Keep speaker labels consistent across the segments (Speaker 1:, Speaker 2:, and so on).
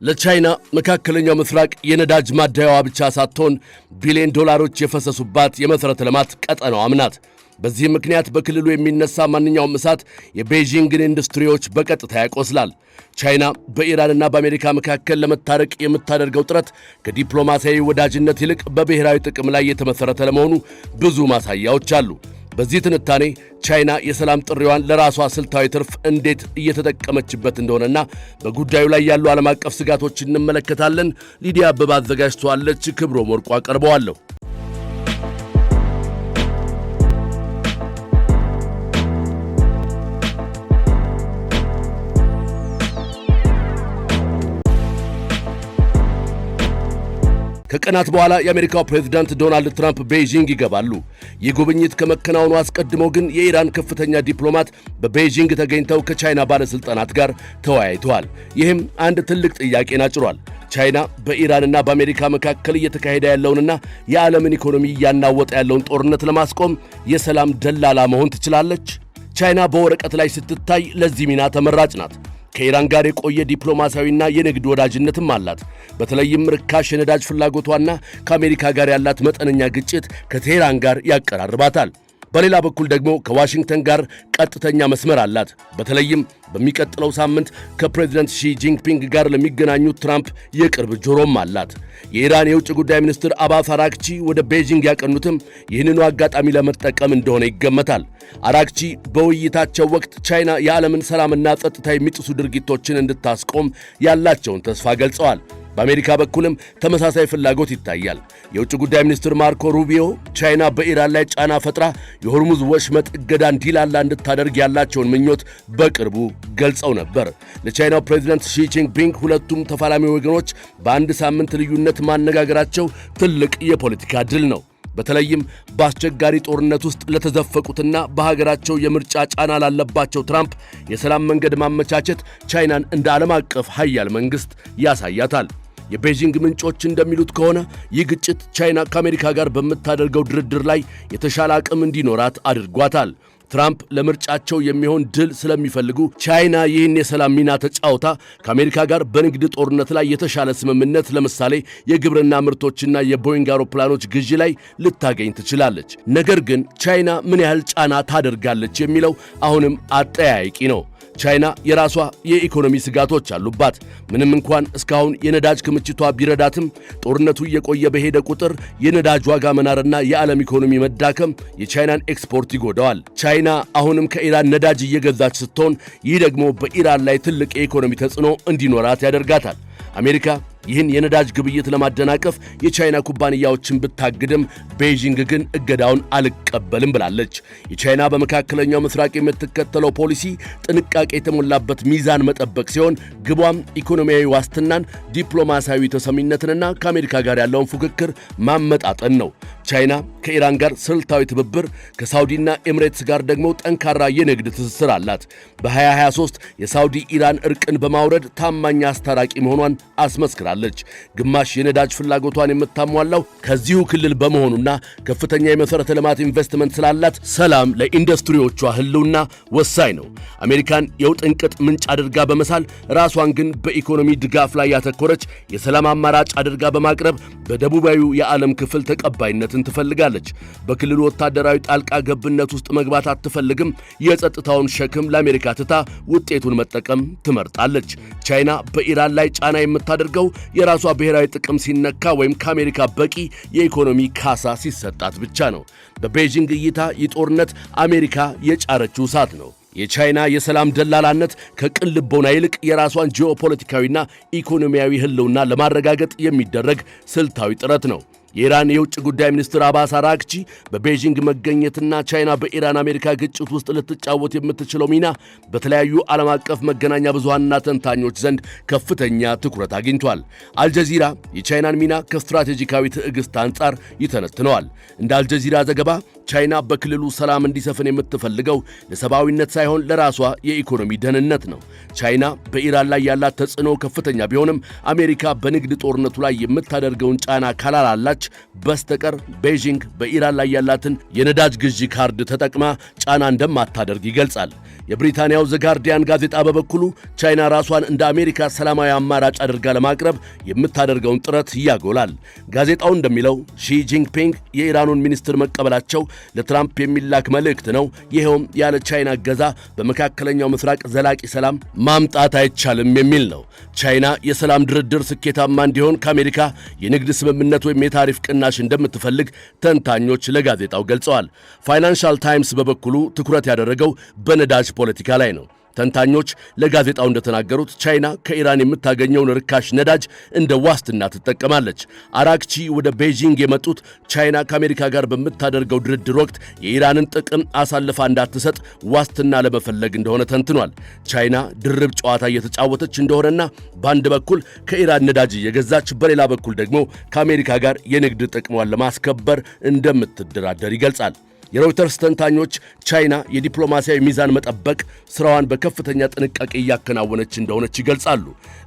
Speaker 1: ለቻይና መካከለኛው ምስራቅ የነዳጅ ማደያዋ ብቻ ሳትሆን ቢሊዮን ዶላሮች የፈሰሱባት የመሠረተ ልማት ቀጠናዋም ናት። በዚህ ምክንያት በክልሉ የሚነሳ ማንኛውም እሳት የቤጂንግን ኢንዱስትሪዎች በቀጥታ ያቆስላል። ቻይና በኢራንና በአሜሪካ መካከል ለመታረቅ የምታደርገው ጥረት ከዲፕሎማሲያዊ ወዳጅነት ይልቅ በብሔራዊ ጥቅም ላይ የተመሠረተ ለመሆኑ ብዙ ማሳያዎች አሉ። በዚህ ትንታኔ ቻይና የሰላም ጥሪዋን ለራሷ ስልታዊ ትርፍ እንዴት እየተጠቀመችበት እንደሆነና በጉዳዩ ላይ ያሉ ዓለም አቀፍ ስጋቶችን እንመለከታለን። ሊዲያ አበባ አዘጋጅተዋለች። ክብሮም ወርቁ አቀርበዋለሁ። ከቀናት በኋላ የአሜሪካው ፕሬዝዳንት ዶናልድ ትራምፕ ቤጂንግ ይገባሉ። ይህ ጉብኝት ከመከናወኑ አስቀድሞ ግን የኢራን ከፍተኛ ዲፕሎማት በቤጂንግ ተገኝተው ከቻይና ባለሥልጣናት ጋር ተወያይተዋል። ይህም አንድ ትልቅ ጥያቄን አጭሯል። ቻይና በኢራንና በአሜሪካ መካከል እየተካሄደ ያለውንና የዓለምን ኢኮኖሚ እያናወጠ ያለውን ጦርነት ለማስቆም የሰላም ደላላ መሆን ትችላለች? ቻይና በወረቀት ላይ ስትታይ ለዚህ ሚና ተመራጭ ናት። ከኢራን ጋር የቆየ ዲፕሎማሲያዊና የንግድ ወዳጅነትም አላት። በተለይም ርካሽ የነዳጅ ፍላጎቷና ከአሜሪካ ጋር ያላት መጠነኛ ግጭት ከቴህራን ጋር ያቀራርባታል። በሌላ በኩል ደግሞ ከዋሽንግተን ጋር ቀጥተኛ መስመር አላት። በተለይም በሚቀጥለው ሳምንት ከፕሬዝዳንት ሺ ጂንፒንግ ጋር ለሚገናኙት ትራምፕ የቅርብ ጆሮም አላት። የኢራን የውጭ ጉዳይ ሚኒስትር አባስ አራግቺ ወደ ቤጂንግ ያቀኑትም ይህንኑ አጋጣሚ ለመጠቀም እንደሆነ ይገመታል። አራግቺ በውይይታቸው ወቅት ቻይና የዓለምን ሰላምና ጸጥታ የሚጥሱ ድርጊቶችን እንድታስቆም ያላቸውን ተስፋ ገልጸዋል። በአሜሪካ በኩልም ተመሳሳይ ፍላጎት ይታያል። የውጭ ጉዳይ ሚኒስትር ማርኮ ሩቢዮ ቻይና በኢራን ላይ ጫና ፈጥራ የሆርሙዝ ወሽመጥ እገዳ እንዲላላ እንድታደርግ ያላቸውን ምኞት በቅርቡ ገልጸው ነበር። ለቻይናው ፕሬዝዳንት ሺ ጂንፒንግ ሁለቱም ተፋላሚ ወገኖች በአንድ ሳምንት ልዩነት ማነጋገራቸው ትልቅ የፖለቲካ ድል ነው። በተለይም በአስቸጋሪ ጦርነት ውስጥ ለተዘፈቁትና በሀገራቸው የምርጫ ጫና ላለባቸው ትራምፕ የሰላም መንገድ ማመቻቸት ቻይናን እንደ ዓለም አቀፍ ሀያል መንግሥት ያሳያታል። የቤጂንግ ምንጮች እንደሚሉት ከሆነ ይህ ግጭት ቻይና ከአሜሪካ ጋር በምታደርገው ድርድር ላይ የተሻለ አቅም እንዲኖራት አድርጓታል። ትራምፕ ለምርጫቸው የሚሆን ድል ስለሚፈልጉ ቻይና ይህን የሰላም ሚና ተጫውታ ከአሜሪካ ጋር በንግድ ጦርነት ላይ የተሻለ ስምምነት፣ ለምሳሌ የግብርና ምርቶችና የቦይንግ አውሮፕላኖች ግዢ ላይ ልታገኝ ትችላለች። ነገር ግን ቻይና ምን ያህል ጫና ታደርጋለች የሚለው አሁንም አጠያያቂ ነው። ቻይና የራሷ የኢኮኖሚ ስጋቶች አሉባት። ምንም እንኳን እስካሁን የነዳጅ ክምችቷ ቢረዳትም ጦርነቱ እየቆየ በሄደ ቁጥር የነዳጅ ዋጋ መናርና የዓለም ኢኮኖሚ መዳከም የቻይናን ኤክስፖርት ይጎዳዋል። ቻይና አሁንም ከኢራን ነዳጅ እየገዛች ስትሆን ይህ ደግሞ በኢራን ላይ ትልቅ የኢኮኖሚ ተጽዕኖ እንዲኖራት ያደርጋታል። አሜሪካ ይህን የነዳጅ ግብይት ለማደናቀፍ የቻይና ኩባንያዎችን ብታግድም ቤጂንግ ግን እገዳውን አልቀበልም ብላለች። የቻይና በመካከለኛው ምስራቅ የምትከተለው ፖሊሲ ጥንቃቄ የተሞላበት ሚዛን መጠበቅ ሲሆን ግቧም ኢኮኖሚያዊ ዋስትናን፣ ዲፕሎማሲያዊ ተሰሚነትንና ከአሜሪካ ጋር ያለውን ፉክክር ማመጣጠን ነው። ቻይና ከኢራን ጋር ስልታዊ ትብብር፣ ከሳውዲና ኤምሬትስ ጋር ደግሞ ጠንካራ የንግድ ትስስር አላት። በ2023 የሳውዲ ኢራን እርቅን በማውረድ ታማኝ አስታራቂ መሆኗን አስመስክራለች። ግማሽ የነዳጅ ፍላጎቷን የምታሟላው ከዚሁ ክልል በመሆኑና ከፍተኛ የመሠረተ ልማት ኢንቨስትመንት ስላላት ሰላም ለኢንዱስትሪዎቿ ህልውና ወሳኝ ነው። አሜሪካን የውጥንቅጥ ምንጭ አድርጋ በመሳል ራሷን ግን በኢኮኖሚ ድጋፍ ላይ ያተኮረች የሰላም አማራጭ አድርጋ በማቅረብ በደቡባዊው የዓለም ክፍል ተቀባይነትን ትፈልጋለች። በክልሉ ወታደራዊ ጣልቃ ገብነት ውስጥ መግባት አትፈልግም። የጸጥታውን ሸክም ለአሜሪካ ትታ ውጤቱን መጠቀም ትመርጣለች። ቻይና በኢራን ላይ ጫና የምታደርገው የራሷ ብሔራዊ ጥቅም ሲነካ ወይም ከአሜሪካ በቂ የኢኮኖሚ ካሳ ሲሰጣት ብቻ ነው። በቤጂንግ እይታ ይህ ጦርነት አሜሪካ የጫረችው እሳት ነው። የቻይና የሰላም ደላላነት ከቅን ልቦና ይልቅ የራሷን ጂኦፖለቲካዊና ኢኮኖሚያዊ ህልውና ለማረጋገጥ የሚደረግ ስልታዊ ጥረት ነው። የኢራን የውጭ ጉዳይ ሚኒስትር አባስ አራግቺ በቤጂንግ መገኘትና ቻይና በኢራን አሜሪካ ግጭት ውስጥ ልትጫወት የምትችለው ሚና በተለያዩ ዓለም አቀፍ መገናኛ ብዙሃንና ተንታኞች ዘንድ ከፍተኛ ትኩረት አግኝቷል። አልጀዚራ የቻይናን ሚና ከስትራቴጂካዊ ትዕግስት አንጻር ይተነትነዋል። እንደ አልጀዚራ ዘገባ ቻይና በክልሉ ሰላም እንዲሰፍን የምትፈልገው ለሰብአዊነት ሳይሆን ለራሷ የኢኮኖሚ ደህንነት ነው። ቻይና በኢራን ላይ ያላት ተጽዕኖ ከፍተኛ ቢሆንም አሜሪካ በንግድ ጦርነቱ ላይ የምታደርገውን ጫና ካላላላች ተንታኞች በስተቀር ቤጂንግ በኢራን ላይ ያላትን የነዳጅ ግዢ ካርድ ተጠቅማ ጫና እንደማታደርግ ይገልጻል። የብሪታንያው ዘ ጋርዲያን ጋዜጣ በበኩሉ ቻይና ራሷን እንደ አሜሪካ ሰላማዊ አማራጭ አድርጋ ለማቅረብ የምታደርገውን ጥረት ያጎላል። ጋዜጣው እንደሚለው ሺ ጂንፒንግ የኢራኑን ሚኒስትር መቀበላቸው ለትራምፕ የሚላክ መልእክት ነው። ይኸውም ያለ ቻይና እገዛ በመካከለኛው ምስራቅ ዘላቂ ሰላም ማምጣት አይቻልም የሚል ነው። ቻይና የሰላም ድርድር ስኬታማ እንዲሆን ከአሜሪካ የንግድ ስምምነት ወይም የታሪፍ ቅናሽ እንደምትፈልግ ተንታኞች ለጋዜጣው ገልጸዋል። ፋይናንሻል ታይምስ በበኩሉ ትኩረት ያደረገው በነዳጅ ፖለቲካ ላይ ነው። ተንታኞች ለጋዜጣው እንደተናገሩት ቻይና ከኢራን የምታገኘውን ርካሽ ነዳጅ እንደ ዋስትና ትጠቀማለች። አራክቺ ወደ ቤጂንግ የመጡት ቻይና ከአሜሪካ ጋር በምታደርገው ድርድር ወቅት የኢራንን ጥቅም አሳልፋ እንዳትሰጥ ዋስትና ለመፈለግ እንደሆነ ተንትኗል። ቻይና ድርብ ጨዋታ እየተጫወተች እንደሆነና በአንድ በኩል ከኢራን ነዳጅ እየገዛች በሌላ በኩል ደግሞ ከአሜሪካ ጋር የንግድ ጥቅሟን ለማስከበር እንደምትደራደር ይገልጻል። የሮይተርስ ተንታኞች ቻይና የዲፕሎማሲያዊ ሚዛን መጠበቅ ሥራዋን በከፍተኛ ጥንቃቄ እያከናወነች እንደሆነች ይገልጻሉ።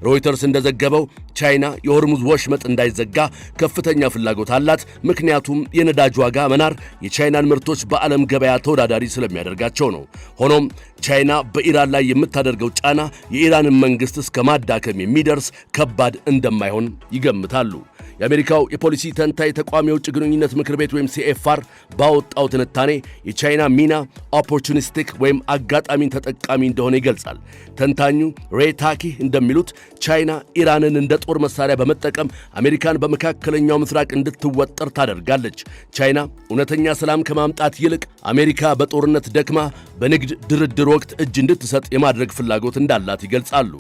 Speaker 1: ሮይተርስ እንደዘገበው ቻይና የሆርሙዝ ወሽመጥ እንዳይዘጋ ከፍተኛ ፍላጎት አላት። ምክንያቱም የነዳጅ ዋጋ መናር የቻይናን ምርቶች በዓለም ገበያ ተወዳዳሪ ስለሚያደርጋቸው ነው። ሆኖም ቻይና በኢራን ላይ የምታደርገው ጫና የኢራንን መንግሥት እስከ ማዳከም የሚደርስ ከባድ እንደማይሆን ይገምታሉ። የአሜሪካው የፖሊሲ ተንታኝ ተቋም የውጭ ግንኙነት ምክር ቤት ወይም ሲኤፍአር ባወጣው ትንታኔ የቻይና ሚና ኦፖርቹኒስቲክ ወይም አጋጣሚን ተጠቃሚ እንደሆነ ይገልጻል። ተንታኙ ሬይ ታኪ እንደሚሉት ቻይና ኢራንን እንደ ጦር መሳሪያ በመጠቀም አሜሪካን በመካከለኛው ምስራቅ እንድትወጠር ታደርጋለች። ቻይና እውነተኛ ሰላም ከማምጣት ይልቅ አሜሪካ በጦርነት ደክማ በንግድ ድርድር ወቅት እጅ እንድትሰጥ የማድረግ ፍላጎት እንዳላት ይገልጻሉ።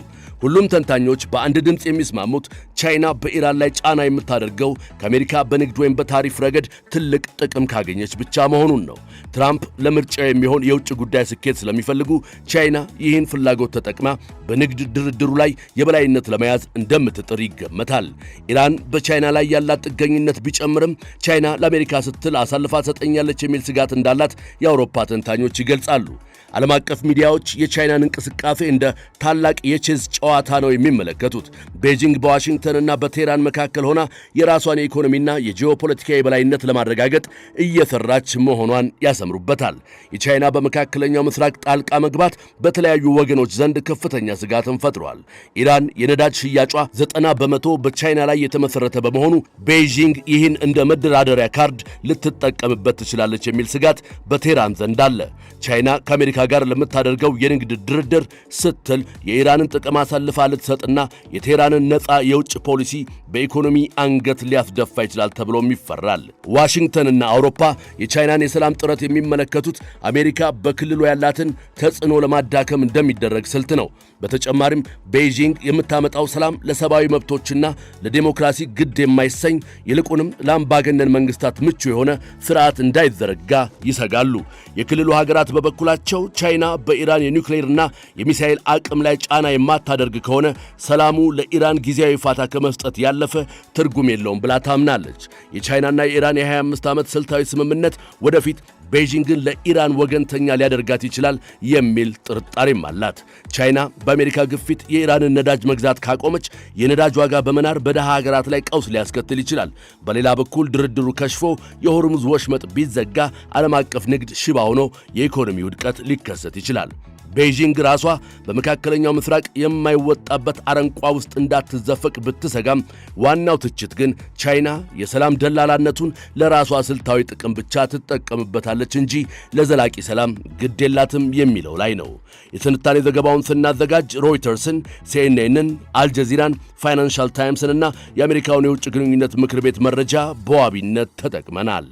Speaker 1: ሁሉም ተንታኞች በአንድ ድምፅ የሚስማሙት ቻይና በኢራን ላይ ጫና የምታደርገው ከአሜሪካ በንግድ ወይም በታሪፍ ረገድ ትልቅ ጥቅም ካገኘች ብቻ መሆኑን ነው። ትራምፕ ለምርጫ የሚሆን የውጭ ጉዳይ ስኬት ስለሚፈልጉ ቻይና ይህን ፍላጎት ተጠቅማ በንግድ ድርድሩ ላይ የበላይነት ለመያዝ እንደምትጥር ይገመታል። ኢራን በቻይና ላይ ያላት ጥገኝነት ቢጨምርም ቻይና ለአሜሪካ ስትል አሳልፋ ትሰጠኛለች የሚል ስጋት እንዳላት የአውሮፓ ተንታኞች ይገልጻሉ። ዓለም አቀፍ ሚዲያዎች የቻይናን እንቅስቃሴ እንደ ታላቅ የቼዝ ጨዋታ ነው የሚመለከቱት። ቤጂንግ በዋሽንግተንና በቴህራን መካከል ሆና የራሷን የኢኮኖሚና የጂኦፖለቲካ የበላይነት ለማረጋገጥ እየሰራች መሆኗን ያሰምሩበታል። የቻይና በመካከለኛው ምስራቅ ጣልቃ መግባት በተለያዩ ወገኖች ዘንድ ከፍተኛ ስጋትን ፈጥሯል። ኢራን የነዳጅ ሽያጯ 90% በቻይና ላይ የተመሰረተ በመሆኑ ቤጂንግ ይህን እንደ መደራደሪያ ካርድ ልትጠቀምበት ትችላለች የሚል ስጋት በቴህራን ዘንድ አለ። ቻይና ከአሜሪካ ጋር ለምታደርገው የንግድ ድርድር ስትል የኢራንን ጥቅም አሳልፋ ልትሰጥና የቴህራንን ነፃ የውጭ ፖሊሲ በኢኮኖሚ አንገት ሊያስደፋ ይችላል ተብሎም ይፈራል። ዋሽንግተንና አውሮፓ የቻይናን የሰላም ጥረት የሚመለከቱት አሜሪካ በክልሉ ያላትን ተጽዕኖ ለማዳከም እንደሚደረግ ስልት ነው። በተጨማሪም ቤጂንግ የምታመጣው ሰላም ለሰብአዊ መብቶችና ለዲሞክራሲ ግድ የማይሰኝ ይልቁንም ለአምባገነን መንግስታት ምቹ የሆነ ስርዓት እንዳይዘረጋ ይሰጋሉ። የክልሉ ሀገራት በበኩላቸው ቻይና በኢራን የኒውክሌርና የሚሳኤል አቅም ላይ ጫና የማታደርግ ከሆነ ሰላሙ ለኢራን ጊዜያዊ ፋታ ከመስጠት ያለፈ ትርጉም የለውም ብላ ታምናለች። የቻይናና የኢራን የ25 ዓመት ስልታዊ ስምምነት ወደፊት ቤጂንግን ለኢራን ወገንተኛ ሊያደርጋት ይችላል የሚል ጥርጣሬም አላት። ቻይና በአሜሪካ ግፊት የኢራንን ነዳጅ መግዛት ካቆመች የነዳጅ ዋጋ በመናር በደሃ ሀገራት ላይ ቀውስ ሊያስከትል ይችላል። በሌላ በኩል ድርድሩ ከሽፎ የሆርሙዝ ወሽመጥ ቢዘጋ ዓለም አቀፍ ንግድ ሽባ ሆኖ የኢኮኖሚ ውድቀት ሊከሰት ይችላል። ቤጂንግ ራሷ በመካከለኛው ምስራቅ የማይወጣበት አረንቋ ውስጥ እንዳትዘፈቅ ብትሰጋም ዋናው ትችት ግን ቻይና የሰላም ደላላነቱን ለራሷ ስልታዊ ጥቅም ብቻ ትጠቀምበታለች እንጂ ለዘላቂ ሰላም ግድ የላትም የሚለው ላይ ነው። የትንታኔ ዘገባውን ስናዘጋጅ ሮይተርስን፣ ሲኤንኤንን፣ አልጀዚራን፣ ፋይናንሻል ታይምስንና የአሜሪካውን የውጭ ግንኙነት ምክር ቤት መረጃ በዋቢነት ተጠቅመናል።